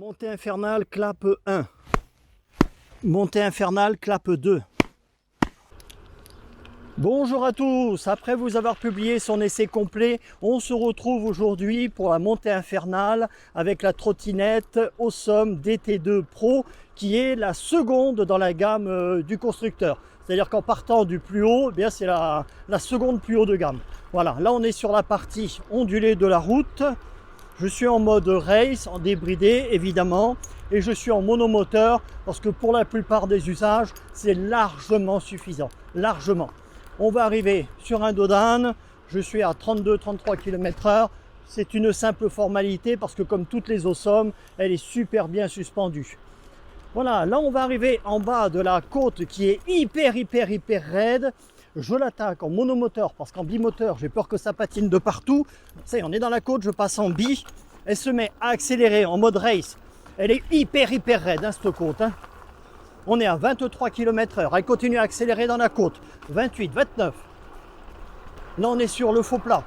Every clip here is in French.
Montée infernale, clap 1. Montée infernale, clap 2. Bonjour à tous, après vous avoir publié son essai complet, on se retrouve aujourd'hui pour la montée infernale avec la trottinette Awesome DT2 Pro qui est la seconde dans la gamme du constructeur. C'est-à-dire qu'en partant du plus haut, eh bien c'est la seconde plus haut de gamme. Voilà, là on est sur la partie ondulée de la route. Je suis en mode race, en débridé évidemment, et je suis en monomoteur parce que pour la plupart des usages, c'est largement suffisant, largement. On va arriver sur un dos d'âne, je suis à 32-33 km/h. C'est une simple formalité parce que comme toutes les Awesome, elle est super bien suspendue. Voilà, là on va arriver en bas de la côte qui est hyper raide. Je l'attaque en monomoteur parce qu'en bimoteur, j'ai peur que ça patine de partout. Ça y est, on est dans la côte, je passe en bi. Elle se met à accélérer en mode race. Elle est hyper raide, hein, cette côte. Hein. On est à 23 km/h. Elle continue à accélérer dans la côte. 28, 29. Là, on est sur le faux plat.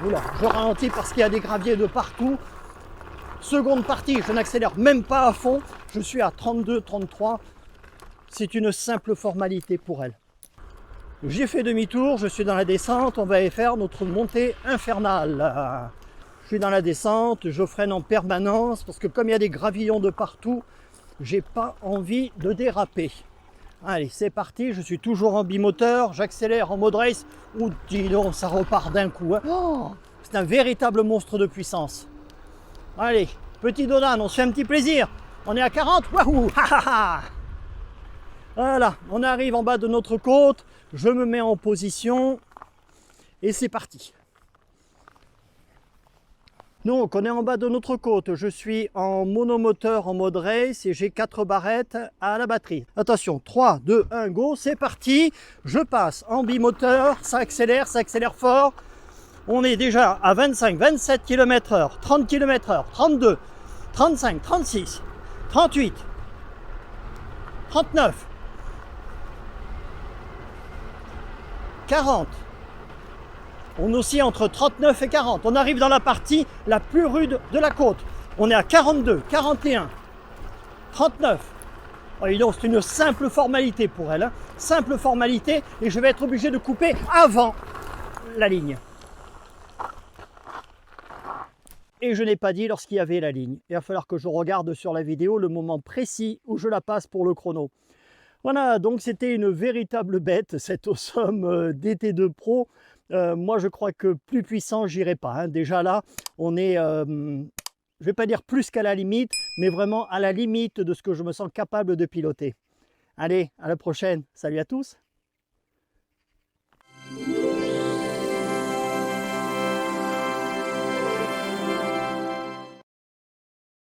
Oula, je ralentis parce qu'il y a des graviers de partout. Seconde partie, je n'accélère même pas à fond. Je suis à 32, 33. C'est une simple formalité pour elle. J'ai fait demi-tour, je suis dans la descente. On va faire notre montée infernale. Je suis dans la descente, je freine en permanence parce que comme il y a des gravillons de partout, j'ai pas envie de déraper. Allez, c'est parti, je suis toujours en bimoteur, j'accélère en mode race. Ouh, dis donc, ça repart d'un coup. Hein. Oh, c'est un véritable monstre de puissance. Allez, petit dos d'âne, on se fait un petit plaisir. On est à 40, wahou, ha ha ha. Voilà, on arrive en bas de notre côte, je me mets en position et c'est parti. Donc on est en bas de notre côte, je suis en monomoteur en mode race et j'ai 4 barrettes à la batterie. Attention, 3, 2, 1, go, c'est parti. Je passe en bimoteur, ça accélère fort. On est déjà à 25, 27 km/h, 30 km/h, 32, 35, 36, 38, 39, 40. On oscille entre 39 et 40. On arrive dans la partie la plus rude de la côte. On est à 42, 41, 39. Oh, c'est une simple formalité pour elle. Hein. Simple formalité et je vais être obligé de couper avant la ligne. Et je n'ai pas dit lorsqu'il y avait la ligne. Il va falloir que je regarde sur la vidéo le moment précis où je la passe pour le chrono. Voilà, donc c'était une véritable bête, cette Awesome DT2 Pro. Moi, je crois que plus puissant, j'irai pas. Hein. Déjà là, on est, je ne vais pas dire plus qu'à la limite, mais vraiment à la limite de ce que je me sens capable de piloter. Allez, à la prochaine. Salut à tous.